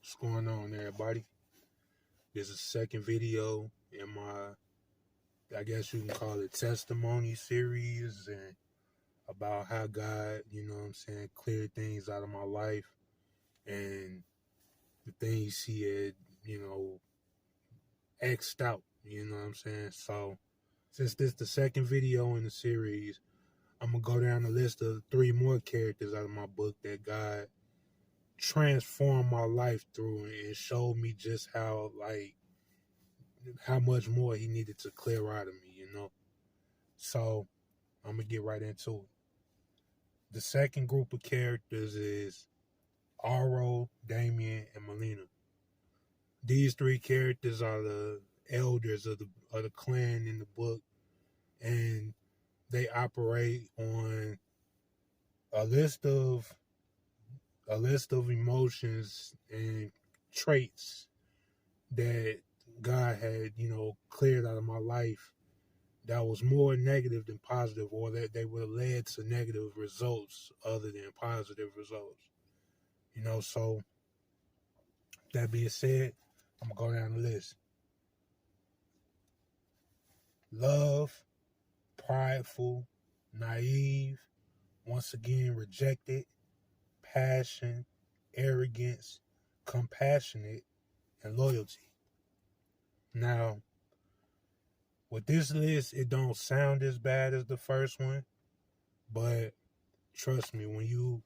What's going on, everybody? This is the second video in my, I guess you can call it testimony series, and about how God, cleared things out of my life and the things He had, X'd out, So, since this is the second video in the series, I'm going to go down the list of 3 more characters out of my book that God transformed my life through and showed me just how much more he needed to clear out of me. So I'm gonna get right into it. The second group of characters is Aro, Damien, and Melina. These 3 characters are the elders of the clan in the book, and they operate on a list of emotions and traits that God had, cleared out of my life that was more negative than positive, or that they would have led to negative results other than positive results. So that being said, I'm gonna go down the list. Love, prideful, naive, once again rejected, passion, arrogance, compassionate, and loyalty. Now, with this list, it don't sound as bad as the first one, but trust me, when you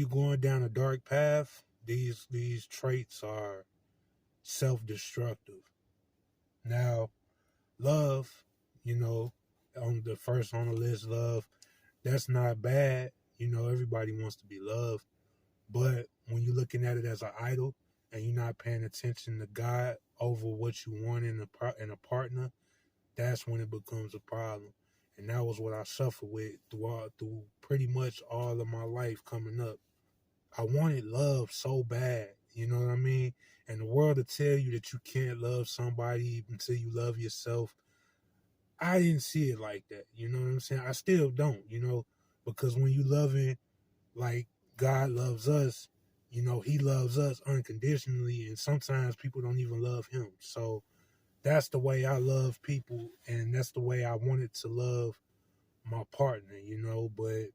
going down a dark path, these traits are self-destructive. Now, love, on the first on the list, love, that's not bad. Everybody wants to be loved, but when you're looking at it as an idol and you're not paying attention to God over what you want in a partner, that's when it becomes a problem. And that was what I suffered with through pretty much all of my life coming up. I wanted love so bad, you know what I mean? And the world to tell you that you can't love somebody until you love yourself, I didn't see it like that, you know what I'm saying? I still don't, because when you loving like God loves us, He loves us unconditionally, and sometimes people don't even love Him. So that's the way I love people, and that's the way I wanted to love my partner, but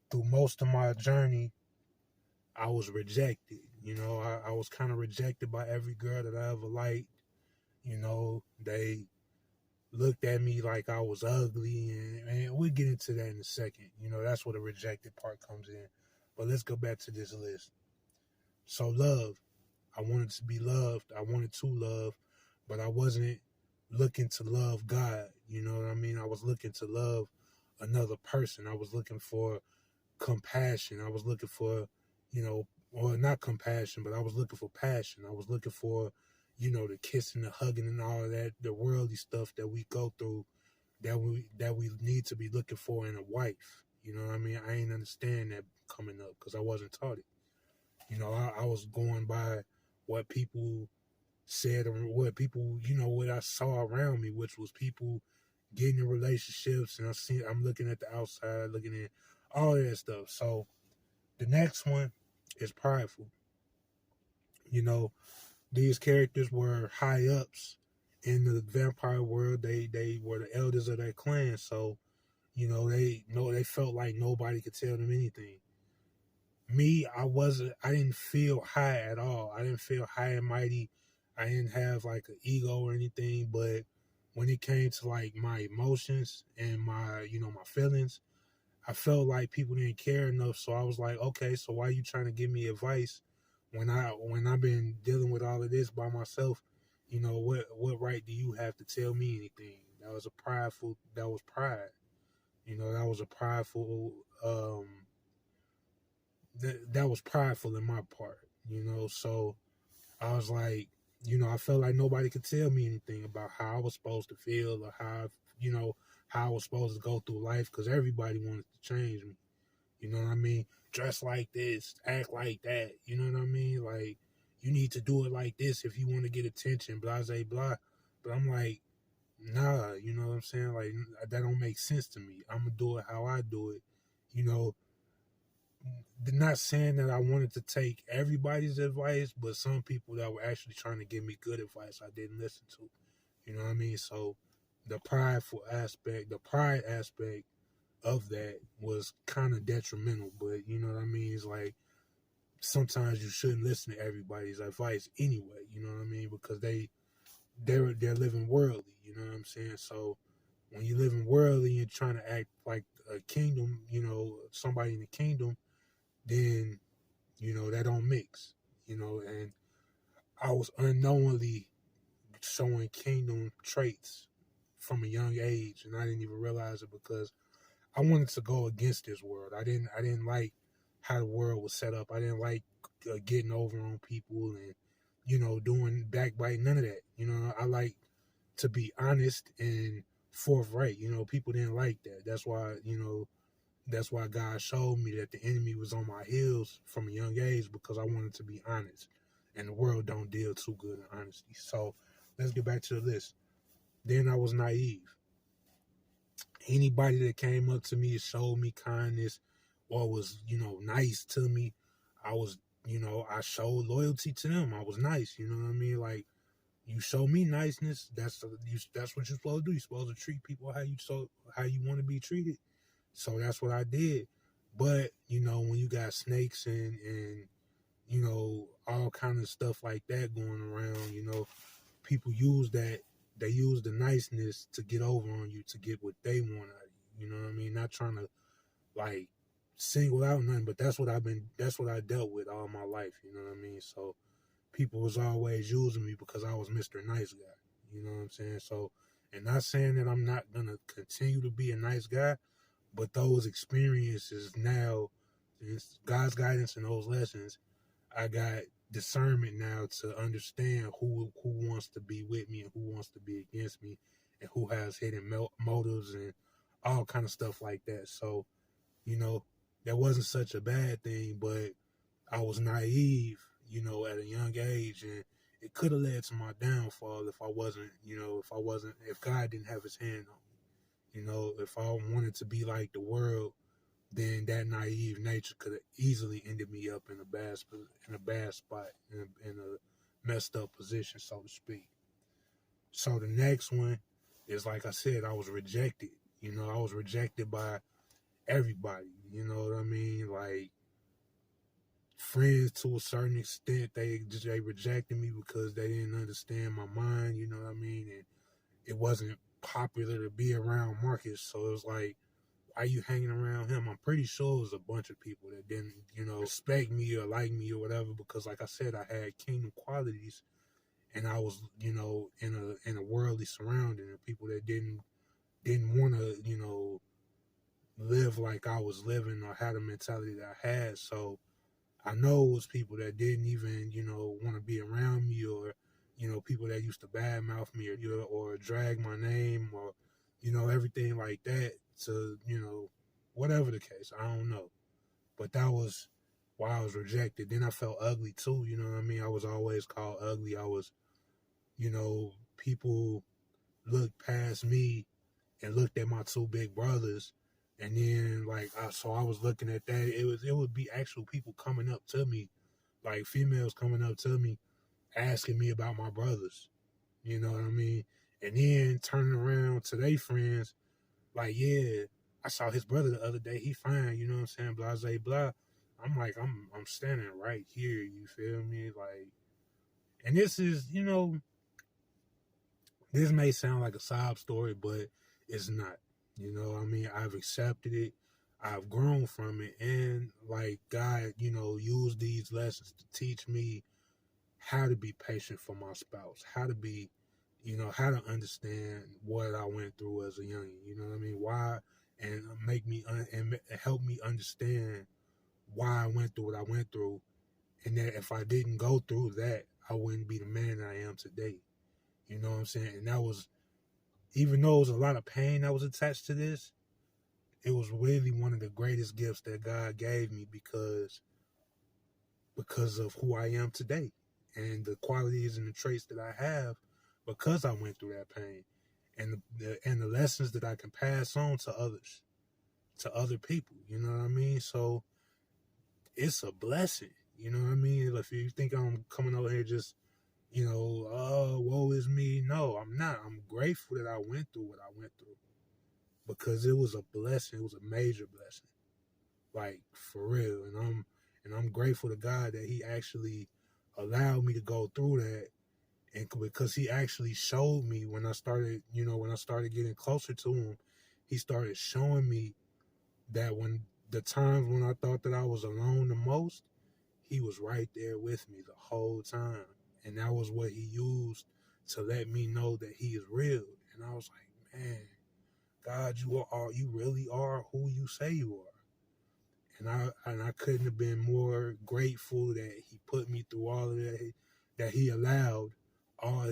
through most of my journey, I was rejected. I was kind of rejected by every girl that I ever liked. They looked at me like I was ugly, and we'll get into that in a second. That's where the rejected part comes in. But let's go back to this list. So love. I wanted to be loved. I wanted to love, but I wasn't looking to love God. You know what I mean? I was looking to love another person. I was looking for compassion. I was looking for, or not compassion, but I was looking for passion. I was looking for, the kissing, the hugging, and all of that, the worldly stuff that we go through, that we need to be looking for in a wife. You know what I mean? I ain't understand that coming up because I wasn't taught it. I was going by what people said, or what people, what I saw around me, which was people getting in relationships, and I'm looking at the outside, looking at all of that stuff. So the next one is prideful. These characters were high ups in the vampire world. They were the elders of their clan, so they felt like nobody could tell them anything. Me, I didn't feel high at all. I didn't feel high and mighty. I didn't have like an ego or anything, but when it came to like my emotions and my feelings, I felt like people didn't care enough. So I was like, okay, so why are you trying to give me advice when I've been dealing with all of this by myself? What right do you have to tell me anything? That was pride. That was a prideful that was prideful in my part, so I was like, I felt like nobody could tell me anything about how I was supposed to feel, or how I was supposed to go through life, because everybody wanted to change me. You know what I mean? Dress like this, act like that. You know what I mean? Like, you need to do it like this if you want to get attention, blah, blah, blah. But I'm like, nah, you know what I'm saying? Like, that don't make sense to me. I'm going to do it how I do it. not saying that I wanted to take everybody's advice, but some people that were actually trying to give me good advice, I didn't listen to. You know what I mean? So the pride aspect of that was kind of detrimental. But you know what I mean? It's like sometimes you shouldn't listen to everybody's advice anyway. You know what I mean? Because they're living worldly. You know what I'm saying? So when you're living worldly and trying to act like a kingdom, somebody in the kingdom, then that don't mix. And I was unknowingly showing kingdom traits from a young age, and I didn't even realize it because I wanted to go against this world. I didn't like how the world was set up. I didn't like getting over on people and doing backbite. None of that. I like to be honest and forthright. People didn't like that. That's why God showed me that the enemy was on my heels from a young age, because I wanted to be honest, and the world don't deal too good in honesty. So let's get back to the list. Then I was naive. Anybody that came up to me and showed me kindness or was, nice to me, I showed loyalty to them. I was nice, you know what I mean? Like, you show me niceness, that's what you're supposed to do. You're supposed to treat people how you want to be treated. So that's what I did. But, when you got snakes and all kind of stuff like that going around, people use that. They use the niceness to get over on you, to get what they want out of you. You know what I mean? Not trying to like single out nothing, but that's what I dealt with all my life. You know what I mean? So people was always using me because I was Mr. Nice Guy. You know what I'm saying? So, and not saying that I'm not gonna continue to be a nice guy, but those experiences now, God's guidance and those lessons, I got discernment now to understand who wants to be with me and who wants to be against me, and who has hidden motives and all kind of stuff like that. So, that wasn't such a bad thing, but I was naive, at a young age, and it could have led to my downfall if God didn't have his hand on me. If I wanted to be like the world, then that naive nature could have easily ended me up in a bad spot, in a messed up position, so to speak. So the next one is, like I said, I was rejected. I was rejected by everybody. You know what I mean? Like, friends, to a certain extent, they rejected me because they didn't understand my mind. You know what I mean? And it wasn't popular to be around Marcus, so it was like, why you hanging around him? I'm pretty sure it was a bunch of people that didn't, respect me or like me or whatever, because like I said, I had kingdom qualities, and I was, in a worldly surrounding, and people that didn't want to, live like I was living or had a mentality that I had. So I know it was people that didn't even, want to be around me, or, people that used to badmouth me, or drag my name, or, everything like that, to, whatever the case. I don't know. But that was why I was rejected. Then I felt ugly too, you know what I mean? I was always called ugly. I was, people looked past me and looked at my two big brothers. And then, like, so I was looking at that. It would be actual people coming up to me, like females coming up to me, asking me about my brothers. You know what I mean? And then turning around to their friends, like, yeah, I saw his brother the other day. He fine, you know what I'm saying? Blase blah. I'm like, I'm standing right here. You feel me? Like, and this is, this may sound like a sob story, but it's not. I mean, I've accepted it. I've grown from it. And like God, used these lessons to teach me how to be patient for my spouse, how to be, how to understand what I went through as a youngin'. You know what I mean? Why, and and help me understand why I went through what I went through, and that if I didn't go through that, I wouldn't be the man that I am today. You know what I'm saying? And that was, even though it was a lot of pain that was attached to this, it was really one of the greatest gifts that God gave me, because of who I am today and the qualities and the traits that I have, because I went through that pain, and the lessons that I can pass on to others, to other people. You know what I mean? So it's a blessing. You know what I mean? If you think I'm coming over here just, oh, woe is me. No, I'm not. I'm grateful that I went through what I went through because it was a blessing. It was a major blessing, like for real. And I'm grateful to God that He actually allowed me to go through that, and because He actually showed me when I started, when I started getting closer to Him, He started showing me that when the times when I thought that I was alone the most, He was right there with me the whole time. And that was what He used to let me know that He is real. And I was like, man, God, you really are who you say you are. And I couldn't have been more grateful that He put me through all of that He allowed.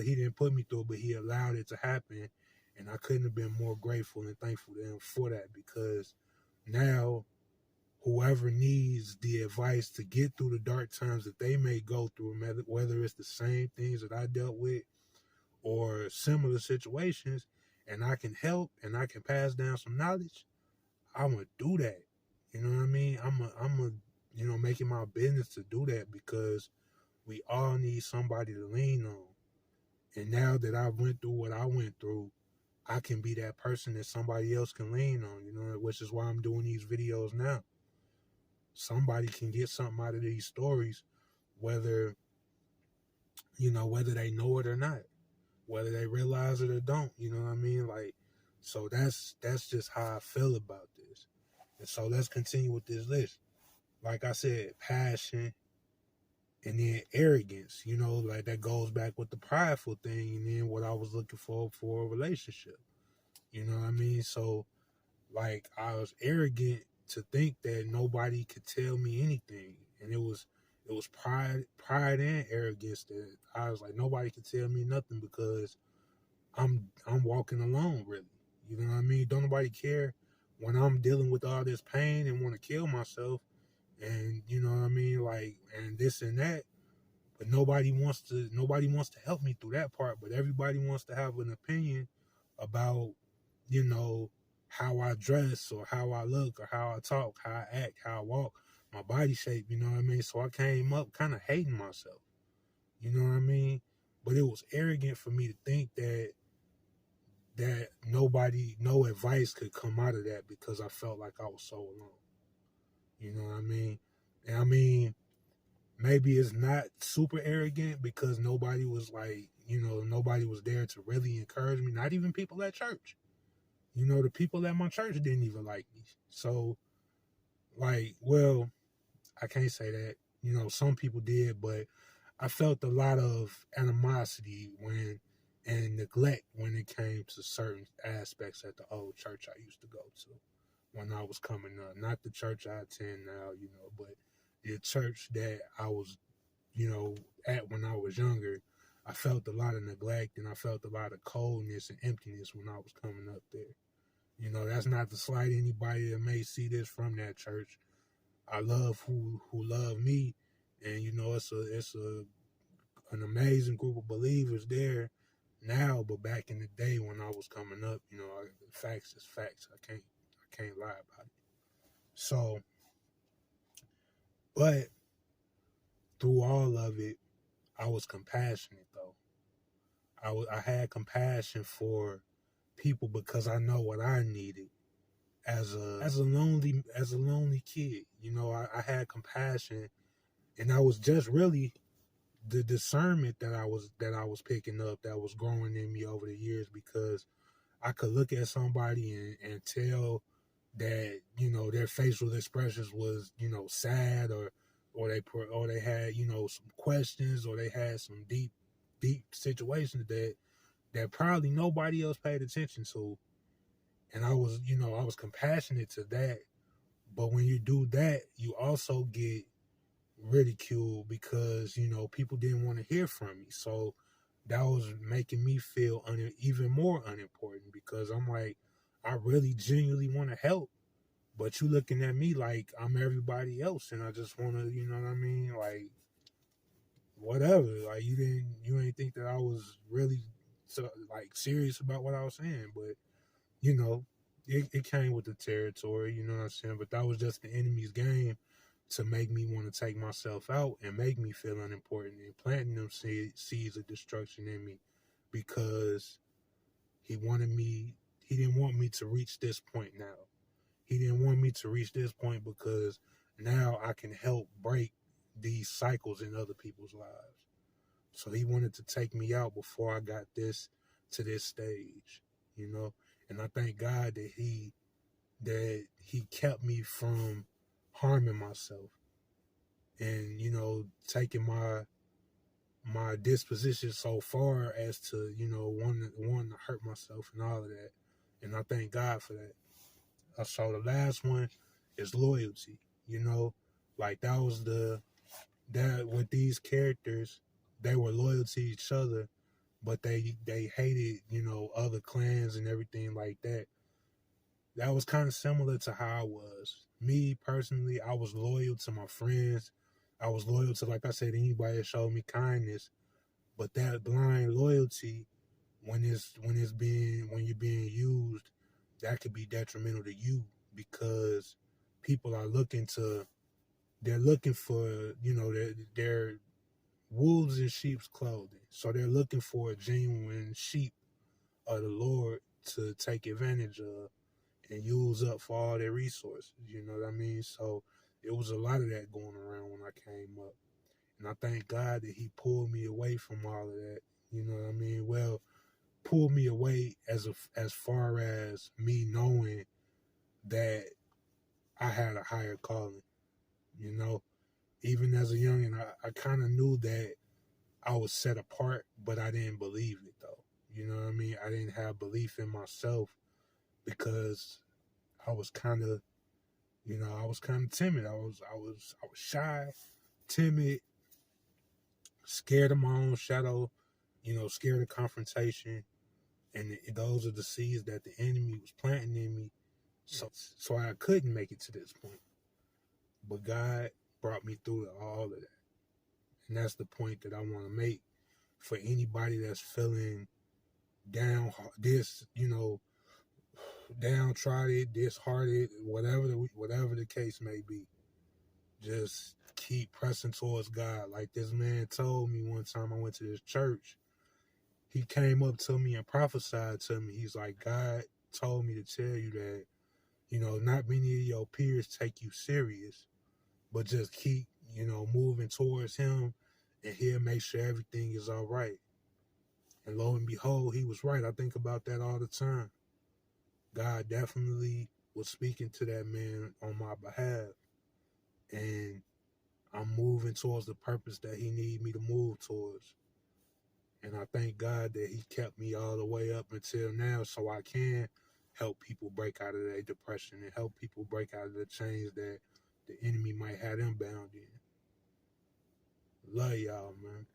He didn't put me through, but He allowed it to happen. And I couldn't have been more grateful and thankful to Him for that, because now whoever needs the advice to get through the dark times that they may go through, whether it's the same things that I dealt with or similar situations, and I can help and I can pass down some knowledge, I'm gonna do that. You know what I mean? I'm make it my business to do that, because we all need somebody to lean on. And now that I went through what I went through, I can be that person that somebody else can lean on, which is why I'm doing these videos now. Somebody can get something out of these stories, whether they know it or not, whether they realize it or don't. You know what I mean? Like, so that's just how I feel about this. And so let's continue with this list. Like I said, passion, and then arrogance. Like that goes back with the prideful thing, and then what I was looking for a relationship. You know what I mean? So, like, I was arrogant to think that nobody could tell me anything, and it was pride and arrogance that I was like, nobody could tell me nothing because I'm walking alone, really. You know what I mean? Don't nobody care when I'm dealing with all this pain and want to kill myself, and you know what I mean, like, and this and that. But nobody wants to help me through that part. But everybody wants to have an opinion about, how I dress or how I look or how I talk, how I act, how I walk, my body shape, you know what I mean? So I came up kind of hating myself, you know what I mean? But it was arrogant for me to think that no advice could come out of that, because I felt like I was so alone. You know what I mean? And I mean, maybe it's not super arrogant because nobody was like, nobody was there to really encourage me. Not even people at church. The people at my church didn't even like me. So, like, well, I can't say that. Some people did, but I felt a lot of animosity and neglect when it came to certain aspects at the old church I used to go to when I was coming up. Not the church I attend now, but the church that I was, at when I was younger. I felt a lot of neglect, and I felt a lot of coldness and emptiness when I was coming up there. That's not to slight anybody that may see this from that church. I love who love me, and it's an amazing group of believers there now. But back in the day when I was coming up, facts is facts. I can't lie about it. So, but through all of it, I was compassionate though. I had compassion for people because I know what I needed as a lonely kid. I had compassion, and I was just really the discernment that I was picking up, that was growing in me over the years, because I could look at somebody and tell that their facial expressions was sad, or they had some questions, or they had some deep situations that probably nobody else paid attention to. And I was compassionate to that. But when you do that, you also get ridiculed because, people didn't want to hear from me. So that was making me feel even more unimportant, because I'm like, I really genuinely want to help. But you looking at me like I'm everybody else, and I just want to, you know what I mean? Like, whatever. Like, you ain't think that I was really serious about what I was saying, but it came with the territory, you know what I'm saying? But that was just the enemy's game to make me want to take myself out and make me feel unimportant, and planting them seeds of destruction in me, because he didn't want me to reach this point now. He didn't want me to reach this point because now I can help break these cycles in other people's lives. So he wanted to take me out before I got to this stage, you know. And I thank God that he kept me from harming myself and, you know, taking my disposition so far as to, you know, wanting to hurt myself and all of that. And I thank God for that. So the last one is loyalty. You know, like that with these characters, they were loyal to each other, but they hated, you know, other clans and everything like that. That was kind of similar to how I was. Me personally, I was loyal to my friends. I was loyal to, like I said, anybody that showed me kindness. But that blind loyalty, when you're being used, that could be detrimental to you, because people are they're looking for, you know, they're wolves in sheep's clothing. So they're looking for a genuine sheep of the Lord to take advantage of and use up for all their resources. You know what I mean? So it was a lot of that going around when I came up. And I thank God that he pulled me away from all of that. You know what I mean? Well, pulled me away as far as me knowing that I had a higher calling. You know, even as a youngin', I kind of knew that I was set apart, but I didn't believe it though. You know what I mean? I didn't have belief in myself because I was kind of, you know, I was kind of timid. I was shy, timid, scared of my own shadow, you know, scared of confrontation. And those are the seeds that the enemy was planting in me. So I couldn't make it to this point. But God brought me through all of that. And that's the point that I want to make for anybody that's feeling down, you know, downtrodden, disheartened, whatever the case may be. Just keep pressing towards God. Like this man told me one time I went to this church. He came up to me and prophesied to me. He's like, God told me to tell you that, you know, not many of your peers take you serious, but just keep, you know, moving towards him, and he'll make sure everything is all right. And lo and behold, he was right. I think about that all the time. God definitely was speaking to that man on my behalf. And I'm moving towards the purpose that he needed me to move towards. And I thank God that he kept me all the way up until now, so I can help people break out of their depression and help people break out of the chains that the enemy might have them bound in. Love y'all, man.